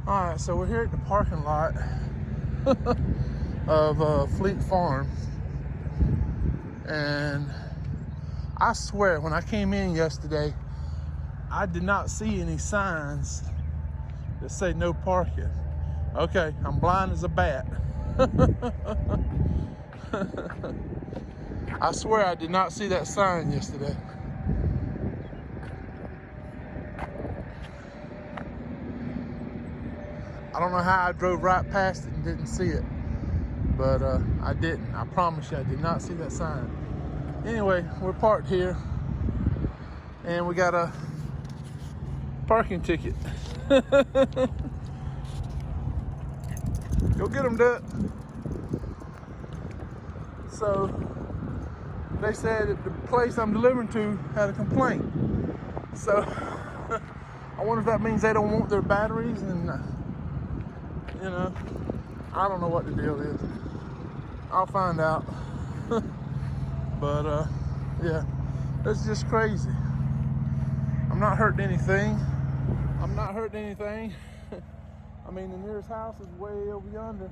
All right, so we're here at the parking lot of Fleet Farm, and I swear when I came in yesterday, I did not see any signs that say no parking. Okay, I'm blind as a bat. I swear I did not see that sign yesterday. I don't know how I drove right past it and didn't see it, but I didn't. I promise you, I did not see that sign. Anyway, we're parked here, and we got a parking ticket. Go get them, Dut. So they said that the place I'm delivering to had a complaint. So I wonder if that means they don't want their batteries, and you know, I don't know what the deal is. I'll find out. But yeah, it's just crazy. I'm not hurting anything. I mean, the nearest house is way over yonder.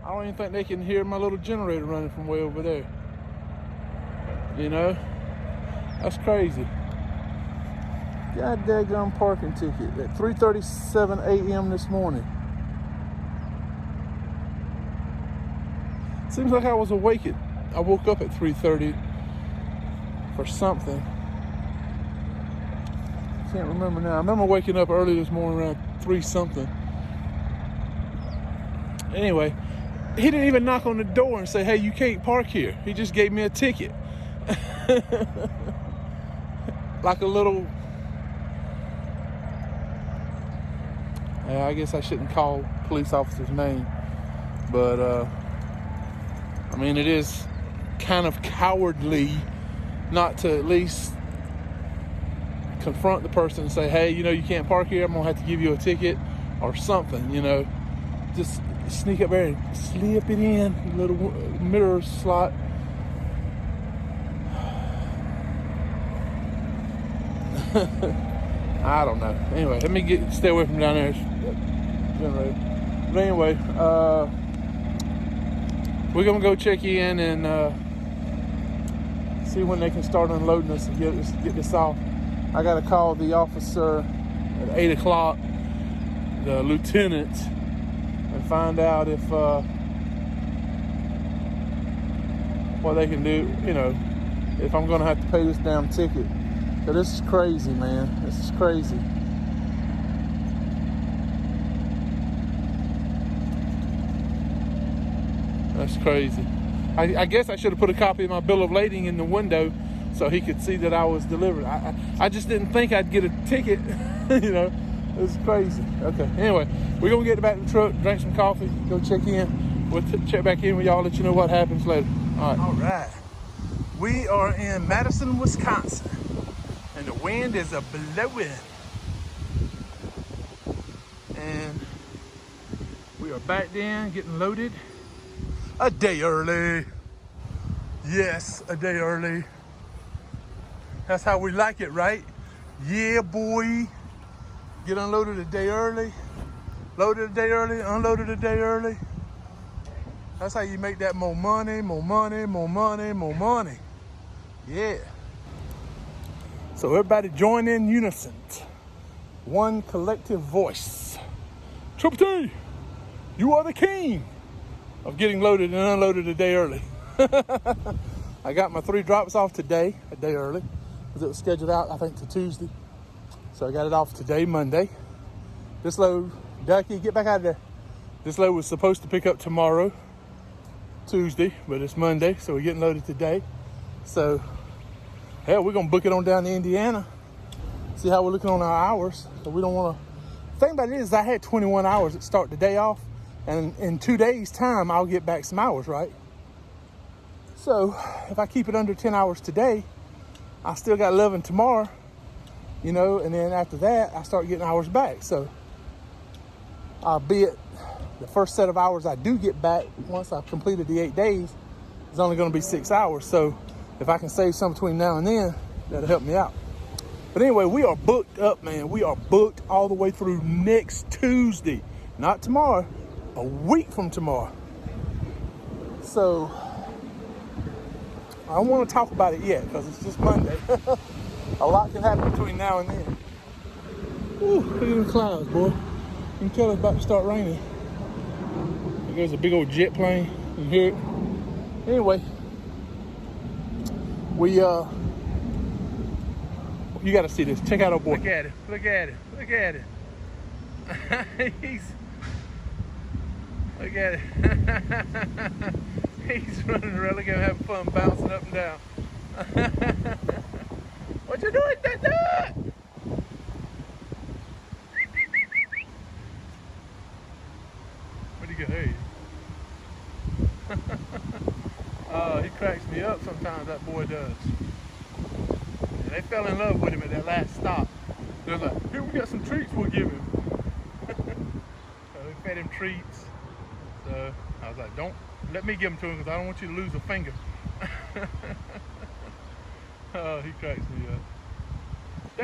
I don't even think they can hear my little generator running from way over there. You know? That's crazy. God daggone parking ticket at 3:37 a.m. this morning. Seems like I was awake I woke up at 3:30 for something. Can't remember now. I remember waking up early this morning around 3 something. Anyway, he didn't even knock on the door and say, hey, you can't park here. He just gave me a ticket. Like a little... I guess I shouldn't call police officer's name. But, I mean, it is kind of cowardly not to at least confront the person and say, hey, you know, you can't park here. I'm going to have to give you a ticket or something, you know. Just sneak up there and slip it in, little mirror slot. I don't know. Anyway, let me stay away from down there. But anyway, we're gonna go check in and see when they can start unloading us and get this off. I gotta call the officer at 8 o'clock, the lieutenant, and find out if what they can do, you know, if I'm gonna have to pay this damn ticket. But this is crazy, man. This is crazy. That's crazy. I guess I should have put a copy of my bill of lading in the window so he could see that I was delivered. I just didn't think I'd get a ticket. You know, it's crazy. Okay, anyway, we're going to get back to the truck, drink some coffee, go check in. We'll check back in with y'all, let you know what happens later. All right. We are in Madison, Wisconsin, and the wind is a-blowing. And we are back in, getting loaded. A day early. Yes, a day early. That's how we like it, right? Yeah, boy. Get unloaded a day early. Loaded a day early, unloaded a day early. That's how you make that more money, more money, more money, more money. Yeah. So everybody join in unison. One collective voice. Triple T, you are the king of getting loaded and unloaded a day early. I got my 3 drops off today, a day early, because it was scheduled out, I think, to Tuesday. So I got it off today, Monday. This load, Ducky, get back out of there. This load was supposed to pick up tomorrow, Tuesday, but it's Monday, so we're getting loaded today. So, hell, we're going to book it on down to Indiana. See how we're looking on our hours. So we don't want to... The thing about it is I had 21 hours to start the day off. And in 2 days' time, I'll get back some hours, right? So if I keep it under 10 hours today, I still got 11 tomorrow, you know, and then after that, I start getting hours back. So albeit the first set of hours I do get back once I've completed the 8 days is only going to be 6 hours. So if I can save some between now and then, that'll help me out. But anyway, we are booked up, man. We are booked all the way through next Tuesday. Not tomorrow, a week from tomorrow. So I don't want to talk about it yet because it's just Monday. A lot can happen between now and then. Ooh, look at the clouds, boy. You can tell it's about to start raining. There's a big old jet plane. You can hear it. Anyway, you got to see this. Check out our boy. Look at it. Look at it. Look at it. Look at it. He's running around. Look at him having fun bouncing up and down. What you doing, Dad? Where'd he go? Hey. Oh, he cracks me up sometimes, that boy does. And they fell in love with him at that last stop. They're like, here, we got some treats we'll give him. So we fed him treats. So I was like, don't let me give them to him because I don't want you to lose a finger. Oh, he cracks me up.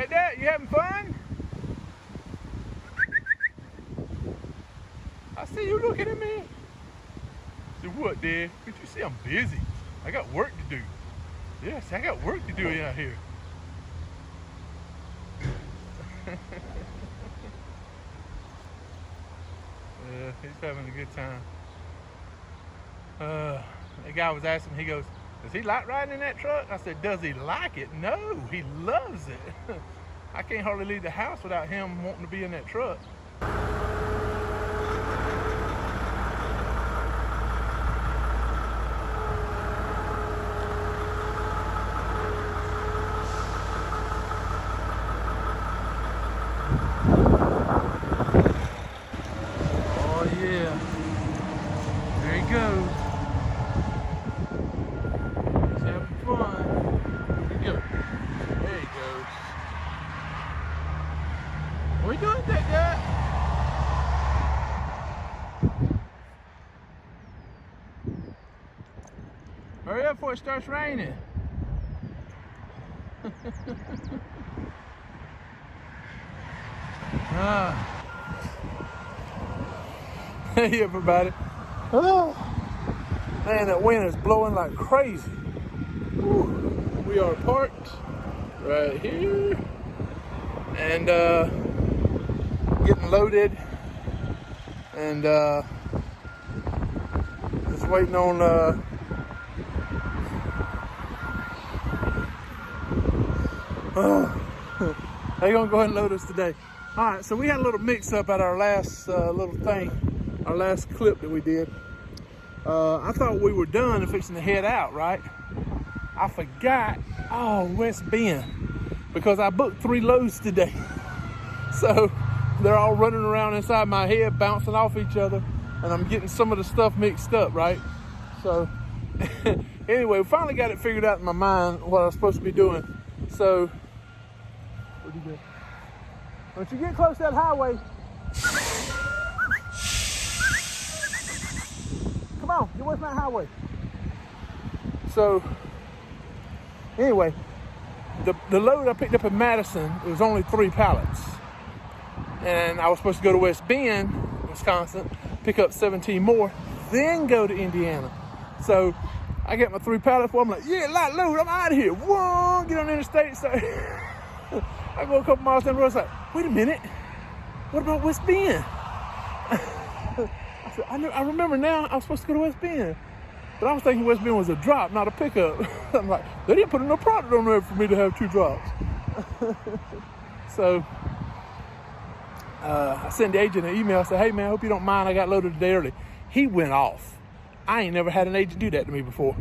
Dad, you having fun? I see you looking at me. I said, what, Dad? Can't you see I'm busy? I got work to do. Yes, I got work to do out here. Yeah, he's having a good time. The guy was asking, he goes, does he like riding in that truck? I said, does he like it? No, he loves it. I can't hardly leave the house without him wanting to be in that truck. Oh yeah, there he goes. He's having fun. Here we go. There he goes. What are you doing, Dad? Hurry up before it starts raining. Hey everybody. Oh, man, that wind is blowing like crazy. Whew. We are parked right here and getting loaded and just waiting on they're gonna go ahead and load us today. All right, so we had a little mix up at our last little thing, our last clip that we did. I thought we were done and fixing to head out, right? I forgot, West Bend, because I booked 3 loads today. So they're all running around inside my head, bouncing off each other, and I'm getting some of the stuff mixed up, right? So anyway, we finally got it figured out in my mind what I was supposed to be doing. So, where'd you go? Once you get close to that highway, come on, get away from that highway. So, anyway, the load I picked up in Madison, it was only 3 pallets. And I was supposed to go to West Bend, Wisconsin, pick up 17 more, then go to Indiana. So, I get my 3 pallets full. I'm like, yeah, light load, I'm out of here. Whoa, get on the interstate. So I go a couple miles down the road. It's like, wait a minute, what about West Bend? I said, I remember now I was supposed to go to West Bend. But I was thinking West Bend was a drop, not a pickup. I'm like, they didn't put no product on there for me to have 2 drops. So I sent the agent an email. I said, hey man, I hope you don't mind, I got loaded today early. He went off. I ain't never had an agent do that to me before.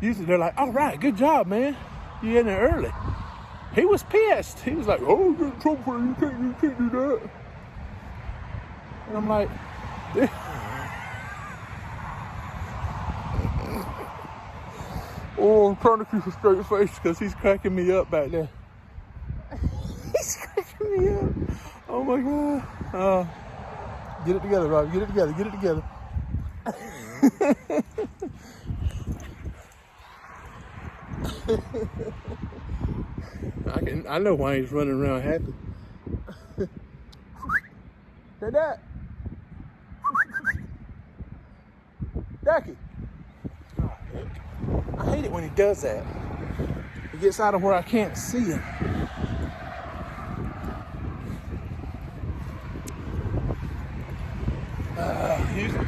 Usually they're like, all right, good job, man. You in there early. He was pissed. He was like, oh, you're in trouble for you can't do that. And I'm like, oh, I'm trying to keep a straight face because he's cracking me up back there. He's cracking me up. Oh my God. Get it together, Rob. Get it together. Get it together. I know why he's running around happy. That. Ducky. Oh, heck. I hate it when he does that. He gets out of where I can't see him.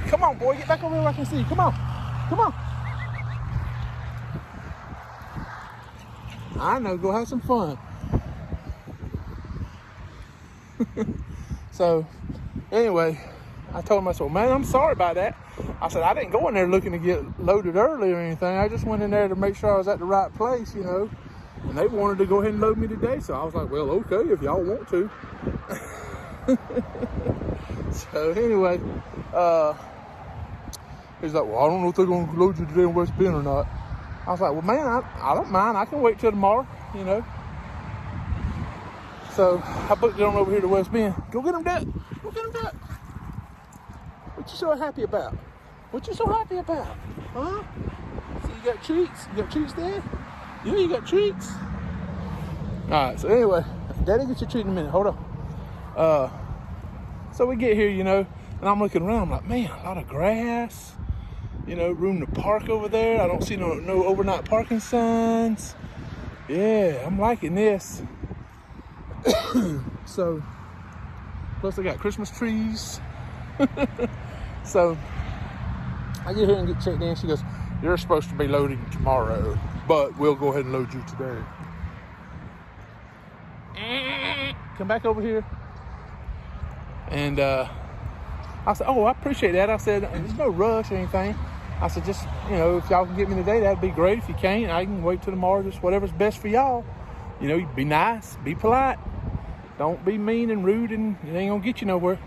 Come on, boy, get back over here where I can see you. Come on. Come on. I know, go have some fun. So, anyway, I told him, I said, man, I'm sorry about that. I said, I didn't go in there looking to get loaded early or anything. I just went in there to make sure I was at the right place, you know. And they wanted to go ahead and load me today. So I was like, well, okay, if y'all want to. So anyway, he's like, well, I don't know if they're going to load you today in West Bend or not. I was like, well, man, I don't mind. I can wait till tomorrow, you know. So I booked it on over here to West Bend. Go get him, Dad. Go get him, Dad. What you so happy about? What you so happy about? Huh? So you got treats? You got treats there? Yeah, you got treats. All right, so anyway, Daddy gets your treat in a minute. Hold on. So we get here, you know, and I'm looking around. I'm like, man, a lot of grass. You know, room to park over there. I don't see no overnight parking signs. Yeah, I'm liking this. So, plus I got Christmas trees. So, I get here and get checked in. She goes, you're supposed to be loading tomorrow, but we'll go ahead and load you today. Come back over here. And I said, oh, I appreciate that. I said, there's no rush or anything. I said, just, you know, if y'all can get me today, that'd be great. If you can't, I can wait till tomorrow, just whatever's best for y'all. You know, be nice, be polite. Don't be mean and rude, and it ain't gonna get you nowhere.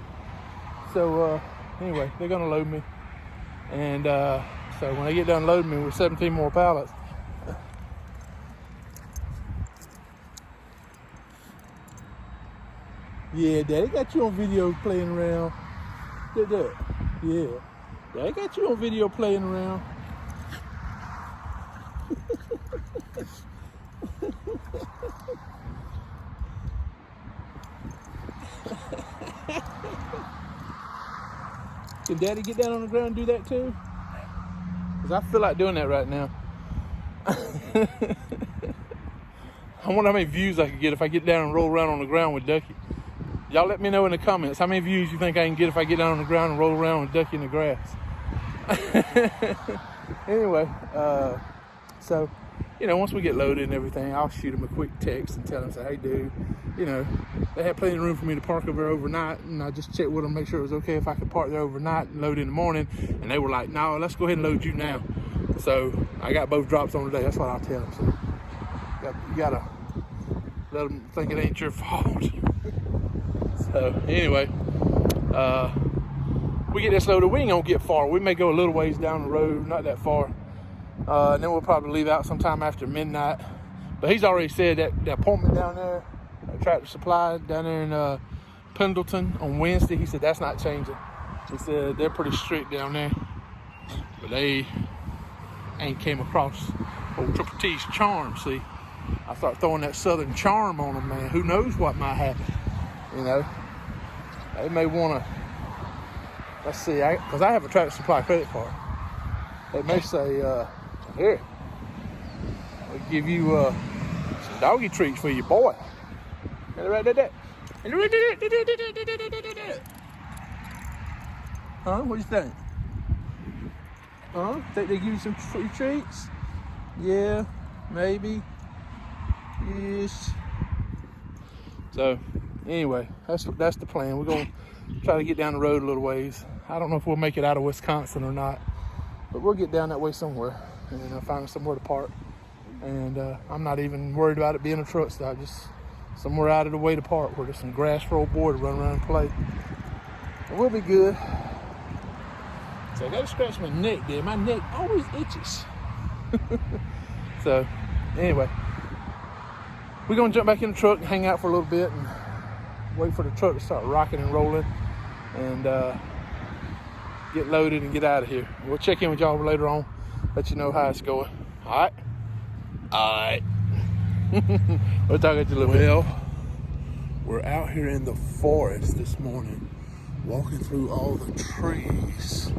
So, anyway, they're gonna load me. And so when they get done loading me with 17 more pallets, yeah, Daddy got you on video playing around. Did that? Yeah. Daddy got you on video playing around. Can Daddy get down on the ground and do that too? Because I feel like doing that right now. I wonder how many views I could get if I get down and roll around on the ground with Ducky. Y'all let me know in the comments how many views you think I can get if I get down on the ground and roll around with Ducky in the grass. Anyway, so, you know, once we get loaded and everything, I'll shoot them a quick text and tell them, say, hey, dude, you know, they had plenty of room for me to park over there overnight, and I just checked with them, make sure it was okay if I could park there overnight and load in the morning, and they were like, no, let's go ahead and load you now. So I got both drops on today. That's what I'll tell them. So you gotta let them think it ain't your fault. So anyway, we get this loaded. We ain't gonna get far. We may go a little ways down the road, not that far. And then we'll probably leave out sometime after midnight. But he's already said that the appointment down there, Tractor Supply down there in Pendleton on Wednesday, he said that's not changing. He said they're pretty strict down there. But they ain't came across old Triple T's charm, see. I start throwing that Southern charm on them, man. Who knows what might happen, you know. They may want to, let's see, because I have a Tractor Supply credit card. They may say, here, we'll give you some doggy treats for your boy. Huh? What do you think? Huh? Think they give you some free treats? Yeah, maybe. Yes. So, anyway, that's the plan. We're going to try to get down the road a little ways. I don't know if we'll make it out of Wisconsin or not, but we'll get down that way somewhere and find somewhere to park. And I'm not even worried about it being a truck stop, just somewhere out of the way to park where there's some grass for old boy to run around and play. And we'll be good. So I gotta scratch my neck there. My neck always itches. So anyway, we're gonna jump back in the truck and hang out for a little bit and wait for the truck to start rocking and rolling and get loaded and get out of here. We'll check in with y'all later on, let you know how it's going. All right? All right. We'll talk at you a little bit. Well, we're out here in the forest this morning, walking through all the trees.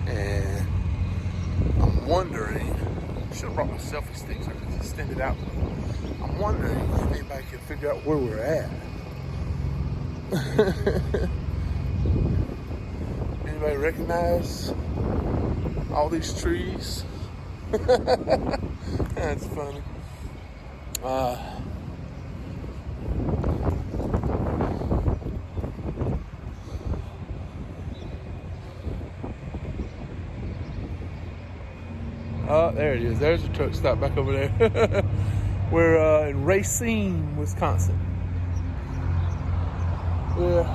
And I'm wondering, I should have brought my selfie stick so I could extend it out. I'm wondering if anybody can figure out where we're at. Anybody recognize all these trees? That's funny. Oh, there it is. There's a truck stop back over there. We're in Racine, Wisconsin. Yeah.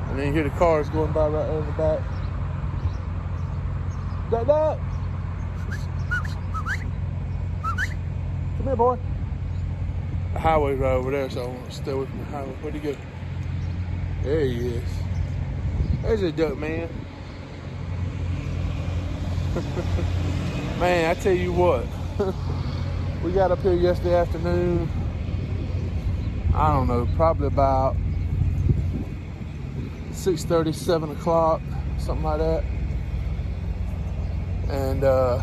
And then you hear the cars going by right over the back. That. Come here, boy. The highway's right over there, so I want to stay away from the highway. Where'd he go? There he is. There's a duck, man. Man, I tell you what. We got up here yesterday afternoon. I don't know, probably about 6:30, 7 o'clock, something like that. And no,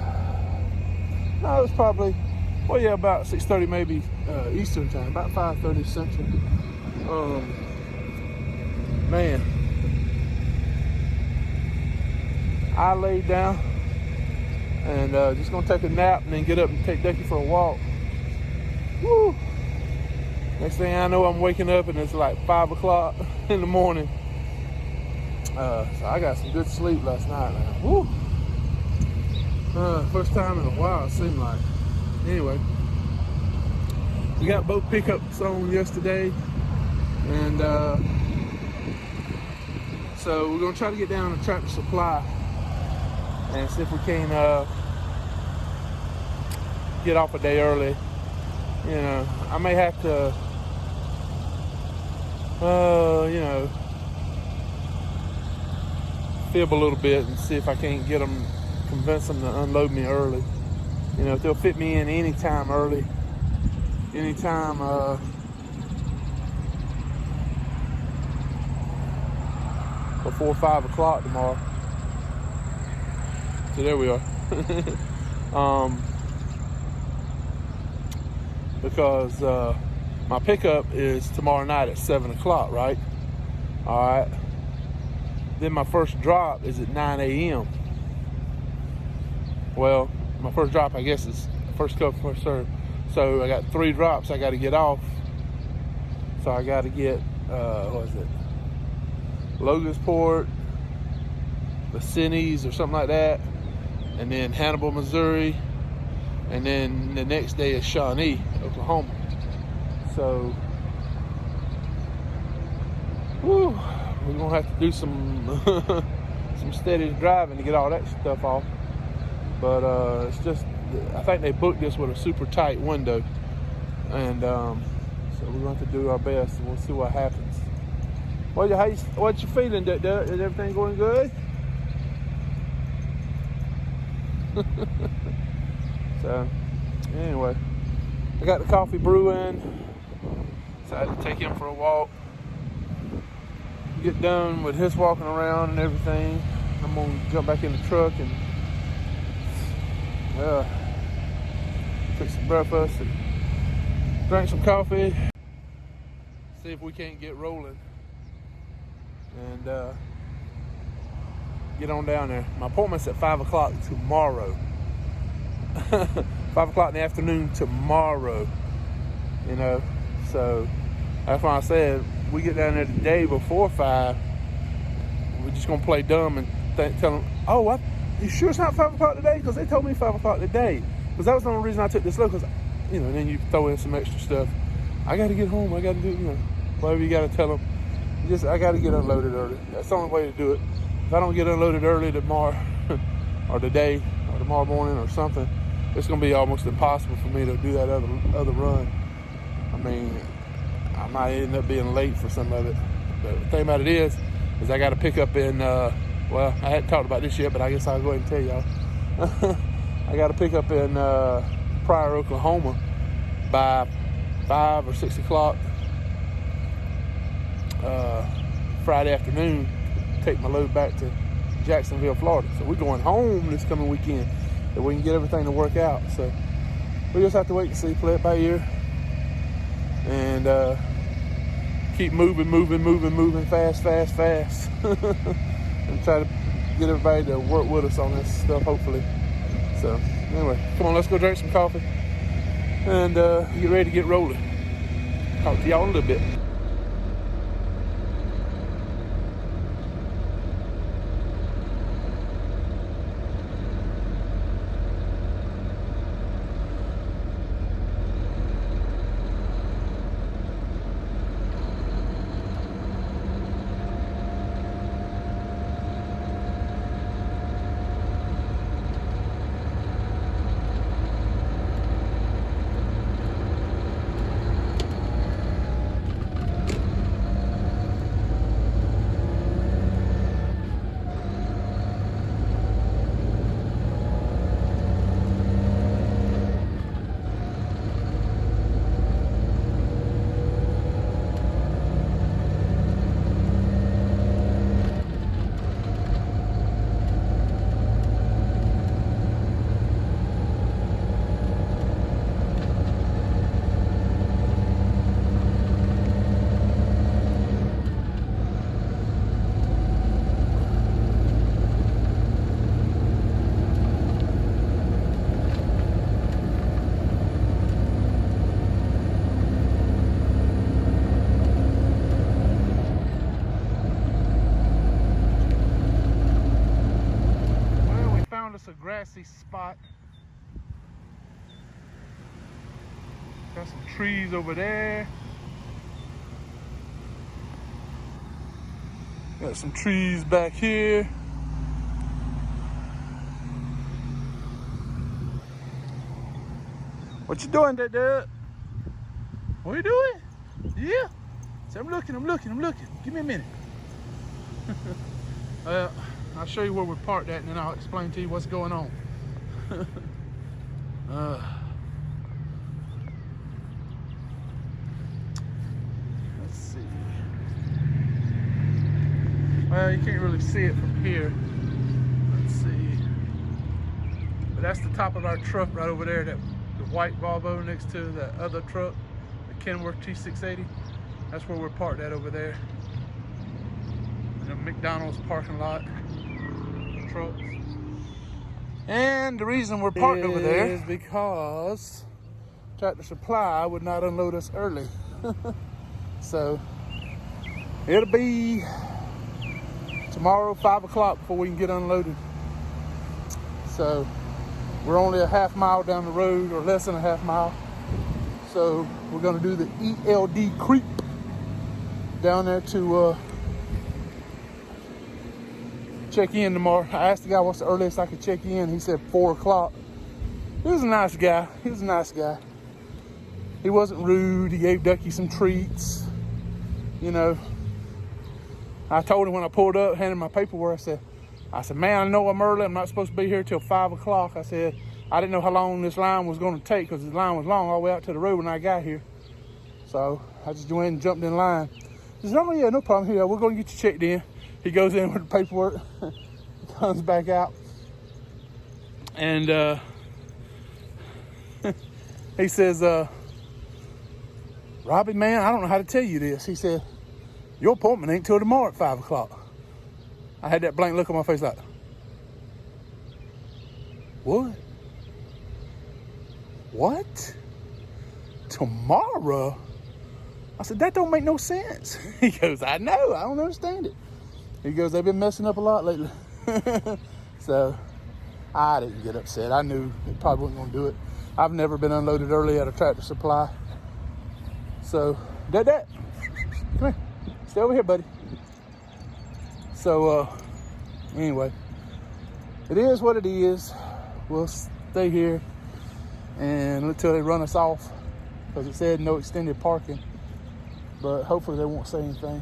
it was probably, well, yeah, about 6:30 maybe Eastern time, about 5:30 Central. Man, I laid down and just gonna take a nap and then get up and take Ducky for a walk. Woo! Next thing I know, I'm waking up and it's like 5 o'clock in the morning. So I got some good sleep last night, man. Woo! First time in a while, it seemed like. Anyway, we got both pickups on yesterday, and so we're gonna try to get down to Tractor Supply and see if we can get off a day early. You know, I may have to, you know, fib a little bit and see if I can't get them, convince them to unload me early. You know, if they'll fit me in anytime early, anytime before 5 o'clock tomorrow. So there we are. Because my pickup is tomorrow night at 7 o'clock, right? All right. Then my first drop is at 9 a.m. Well, my first drop, I guess, is first come, first serve. So I got 3 drops I got to get off. So I got to get, what is it? Logansport, Vicinity or something like that. And then Hannibal, Missouri. And then the next day is Shawnee, Oklahoma. So, whew, we're going to have to do some some steady driving to get all that stuff off. But it's just, I think they booked this with a super tight window. And so we're going to have to do our best and we'll see what happens. What you feeling, Duck? Is everything going good? So, anyway, I got the coffee brewing. Decided to take him for a walk. Get done with his walking around and everything. I'm going to jump back in the truck and cook some breakfast and drink some coffee. See if we can't get rolling and get on down there. My appointment's at 5 o'clock tomorrow. 5 o'clock in the afternoon tomorrow. You know, so that's why I said we get down there the day before 5. We're just gonna play dumb and tell them, "Oh, you sure it's not 5 o'clock today?" Because they told me 5 o'clock today. Because that was the only reason I took this look. Because, you know, then you throw in some extra stuff. I got to get home. I got to do, you know, whatever you got to tell them. I got to get unloaded early. That's the only way to do it. If I don't get unloaded early tomorrow, or today, or tomorrow morning, or something, it's gonna be almost impossible for me to do that other run. I mean, I might end up being late for some of it. But the thing about it is I got to pick up in. Well, I hadn't talked about this yet, but I guess I'll go ahead and tell y'all. I got to pick up in Pryor, Oklahoma by 5 or 6 o'clock Friday afternoon. Take my load back to Jacksonville, Florida. So we're going home this coming weekend, that we can get everything to work out. So we just have to wait and see, play it by ear, and keep moving fast, and try to get everybody to work with us on this stuff, hopefully. So anyway, come on, let's go drink some coffee and get ready to get rolling. Talk to y'all in a little bit. A grassy spot. Got some trees over there. Got some trees back here. What you doing, Dad? What you doing? Yeah. So I'm looking. Give me a minute. I'll show you where we're parked at, and then I'll explain to you what's going on. Let's see. Well, you can't really see it from here. Let's see. But that's the top of our truck right over there, the white Volvo next to the other truck, the Kenworth T680. That's where we're parked at over there. In the McDonald's parking lot. Trucks. And the reason we're parked over there is because Tractor Supply would not unload us early. So it'll be tomorrow 5 o'clock before we can get unloaded. So we're only a half mile down the road, or less than a half mile. So we're gonna do the ELD creep down there to check in tomorrow. I asked the guy what's the earliest I could check in. He said 4 o'clock. He was a nice guy. He wasn't rude. He gave Ducky some treats. You know, I told him when I pulled up, handed my paperwork, I said, man, I know I'm early. I'm not supposed to be here till 5 o'clock. I said, I didn't know how long this line was going to take, because the line was long all the way out to the road when I got here. So I just went and jumped in line. He said, oh yeah, no problem. Here, we're going to get you checked in. He goes in with the paperwork, comes back out, and he says, Robbie, man, I don't know how to tell you this. He said, your appointment ain't till tomorrow at 5 o'clock. I had that blank look on my face like, what? What? Tomorrow? I said, that don't make no sense. He goes, I know, I don't understand it. He goes, they've been messing up a lot lately. So I didn't get upset. I knew it probably wasn't going to do it. I've never been unloaded early at a Tractor Supply. So, Dad, come here. Stay over here, buddy. So, anyway, it is what it is. We'll stay here and until they run us off, because it said no extended parking. But hopefully they won't say anything.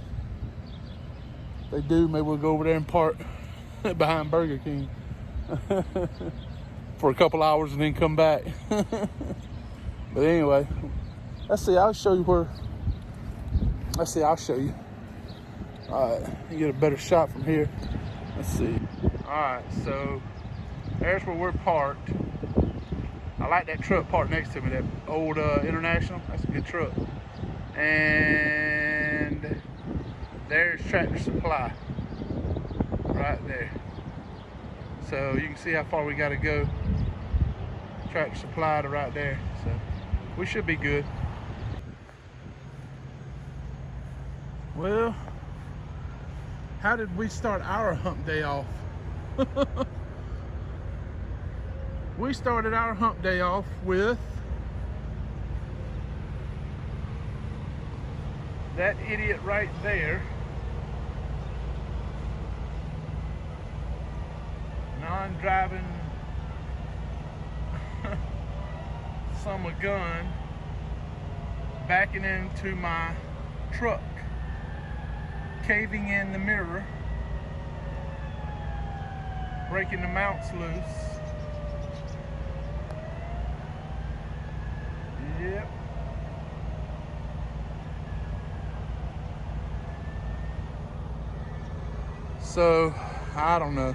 If they do, maybe we'll go over there and park behind Burger King. for a couple hours and then come back. But anyway, let's see. I'll show you where. Let's see. I'll show you. All right, you get a better shot from here. Let's see. All right, so there's where we're parked. I like that truck parked next to me, that old International. That's a good truck. And there's Tractor Supply right there. So you can see how far we got to go. Tractor Supply to right there. So we should be good. Well, how did we start our hump day off? We started our hump day off with that idiot right there. Non-driving son of a gun backing into my truck, caving in the mirror, breaking the mounts loose. Yep. So, I don't know.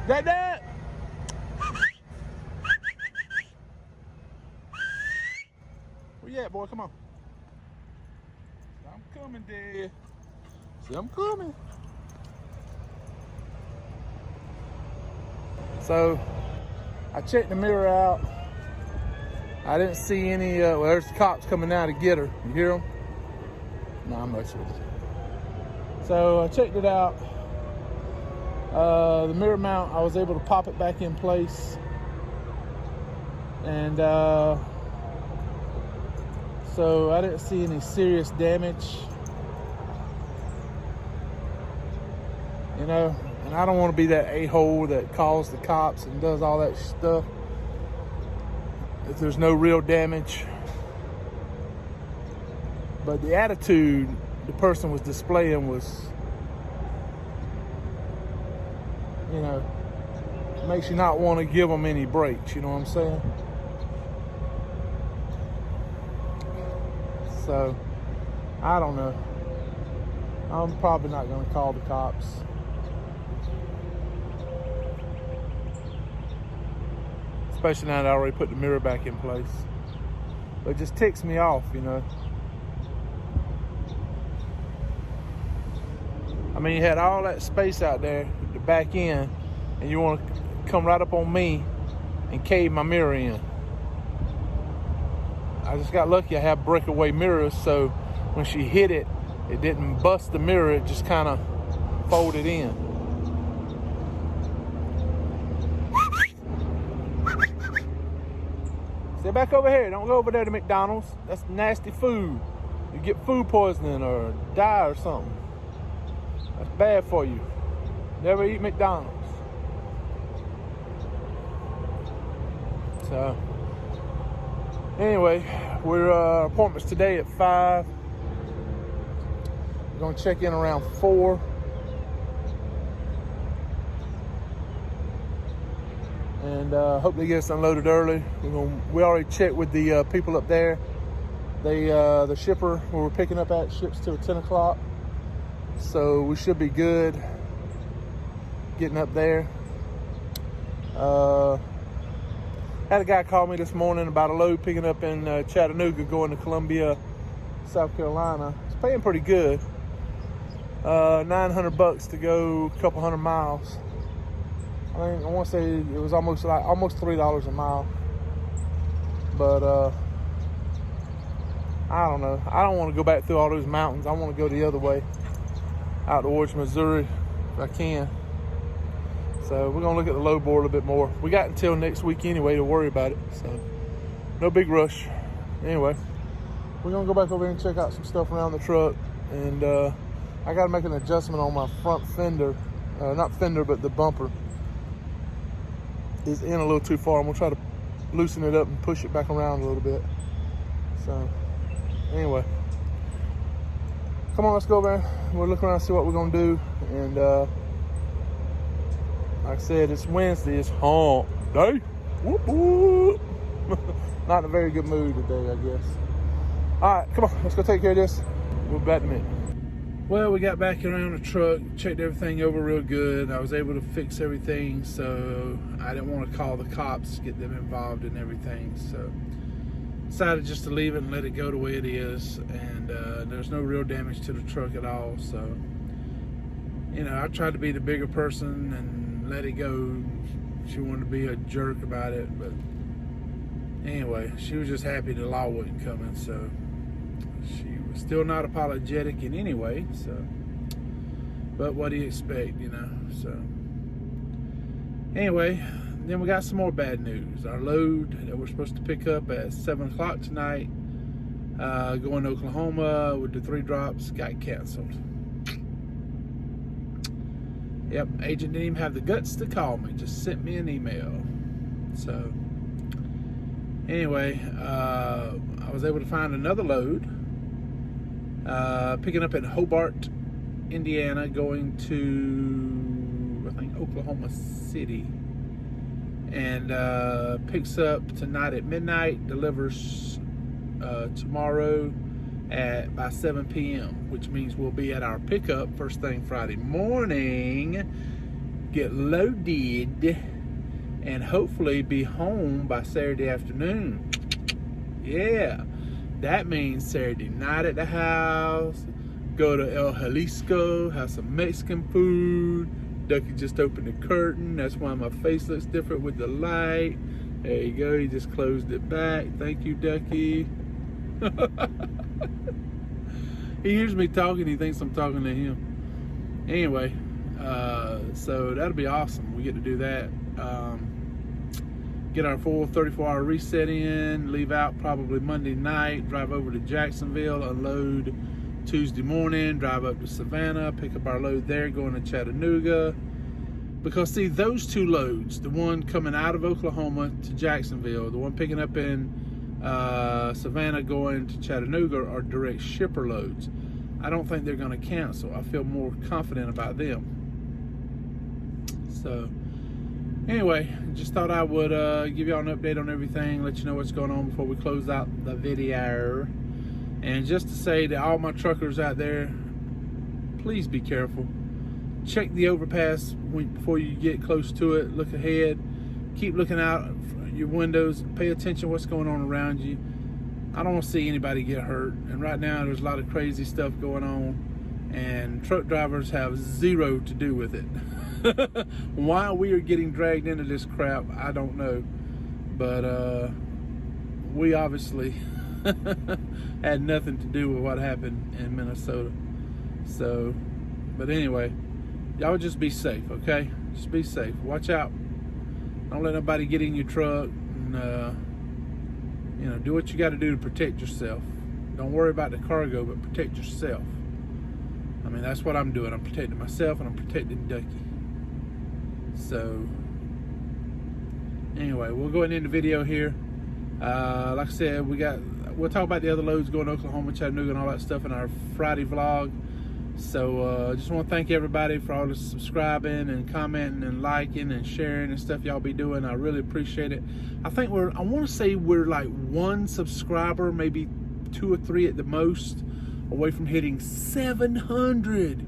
Dad! Where you at, boy? Come on. I'm coming, Dad. See, I'm coming. So, I checked the mirror out. I didn't see any, well, there's the cops coming out to get her. You hear them? Not much of it. So I checked it out. The mirror mount, I was able to pop it back in place. And so I didn't see any serious damage. You know, and I don't want to be that a-hole that calls the cops and does all that stuff if there's no real damage. But the attitude the person was displaying was, you know, makes you not want to give them any breaks, you know what I'm saying? So, I don't know. I'm probably not going to call the cops. Especially now that I already put the mirror back in place. But it just ticks me off, you know. I mean, you had all that space out there to back in, and you want to come right up on me and cave my mirror in. I just got lucky I have breakaway mirrors, so when she hit it, it didn't bust the mirror, it just kind of folded in. Stay back over here. Don't go over there to McDonald's. That's nasty food. You get food poisoning or die or something. That's bad for you. Never eat McDonald's. So, anyway, we're appointments today at 5. We're gonna check in around 4. And hope they get us unloaded early. We already checked with the people up there. The shipper where we're picking up at ships till 10 o'clock. So we should be good getting up there. Had a guy call me this morning about a load picking up in Chattanooga going to Columbia, South Carolina. It's paying pretty good. $900 to go a couple hundred miles. I want to say it was almost $3 a mile. But I don't know. I don't want to go back through all those mountains. I want to go the other way, out towards Missouri, if I can. So we're going to look at the load board a little bit more. We got until next week anyway to worry about it. So no big rush. Anyway, we're going to go back over here and check out some stuff around the truck. And I got to make an adjustment on my front fender. Not fender, but the bumper is in a little too far. I'm going to try to loosen it up and push it back around a little bit. So anyway, come on, let's go over there. We'll look around and see what we're going to do. And like I said, it's Wednesday. It's hump day. Whoop, whoop. Not in a very good mood today, I guess. All right, come on, let's go take care of this. We'll be back in a minute. Well, we got back around the truck, checked everything over real good. I was able to fix everything, so I didn't want to call the cops, get them involved in everything. So decided just to leave it and let it go the way it is. And there's no real damage to the truck at all. So, you know, I tried to be the bigger person and let it go. She wanted to be a jerk about it, but anyway, she was just happy the law wasn't coming, so she was still not apologetic in any way, so, but what do you expect, you know? So anyway, then we got some more bad news. Our load that we're supposed to pick up at 7 o'clock tonight, going to Oklahoma with the 3 drops, got canceled. Yep, agent didn't even have the guts to call me, just sent me an email. So anyway, I was able to find another load, picking up in Hobart, Indiana, going to, I think, Oklahoma City. And picks up tonight at midnight, delivers tomorrow by 7 p.m., which means we'll be at our pickup first thing Friday morning, get loaded, and hopefully be home by Saturday afternoon. Yeah, that means Saturday night at the house, go to El Jalisco, have some Mexican food. Ducky just opened the curtain. That's why my face looks different with the light. There you go, he just closed it back. Thank you, Ducky. He hears me talking, he thinks I'm talking to him. Anyway, so that'll be awesome. We get to do that. Get our full 34-hour reset in, leave out probably Monday night, drive over to Jacksonville, unload Tuesday morning, drive up to Savannah, pick up our load there, going to Chattanooga. Because see, those 2 loads, the one coming out of Oklahoma to Jacksonville, the one picking up in Savannah going to Chattanooga, are direct shipper loads. I don't think they're going to cancel. I feel more confident about them. So anyway, just thought I would give y'all an update on everything, let you know what's going on before we close out the video. And just to say to all my truckers out there, please be careful. Check the overpass before you get close to it. Look ahead. Keep looking out your windows. Pay attention to what's going on around you. I don't want to see anybody get hurt. And right now there's a lot of crazy stuff going on, and truck drivers have zero to do with it. Why we are getting dragged into this crap, I don't know. But we obviously had nothing to do with what happened in Minnesota. So, but anyway, y'all just be safe, okay? Just be safe. Watch out. Don't let nobody get in your truck. And, you know, do what you got to do to protect yourself. Don't worry about the cargo, but protect yourself. I mean, that's what I'm doing. I'm protecting myself and I'm protecting Ducky. So, anyway, we'll go ahead and end the video here. Like I said, we'll talk about the other loads going to Oklahoma, Chattanooga, and all that stuff in our Friday vlog. So just want to thank everybody for all the subscribing and commenting and liking and sharing and stuff y'all be doing. I really appreciate it. I want to say we're like 1 subscriber, maybe 2 or 3 at the most, away from hitting 700.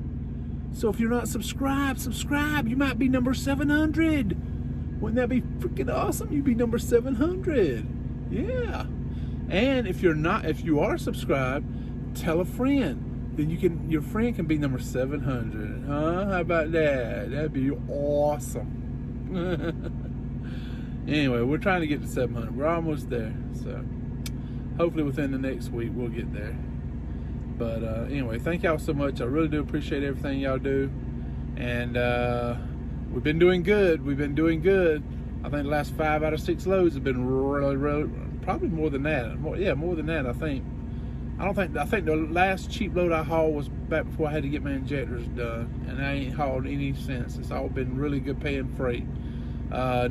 So if you're not subscribed, subscribe. You might be number 700. Wouldn't that be freaking awesome? You'd be number 700. Yeah. And if you are subscribed, tell a friend. Then your friend can be number 700. Huh? How about that? That'd be awesome. Anyway, we're trying to get to 700. We're almost there. So hopefully within the next week we'll get there. But anyway, thank y'all so much. I really do appreciate everything y'all do. And we've been doing good. We've been doing good. I think the last 5 out of 6 loads have been really, probably more than that. More than that, I think. I think the last cheap load I hauled was back before I had to get my injectors done, and I ain't hauled any since. It's all been really good paying freight.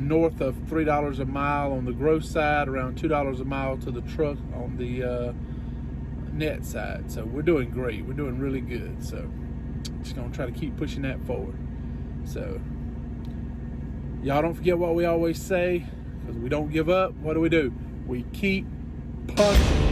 North of $3 a mile on the gross side, around $2 a mile to the truck on the net side. So we're doing great. We're doing really good. So just gonna try to keep pushing that forward. So Y'all don't forget what we always say, because we don't give up. What do? We keep pushing.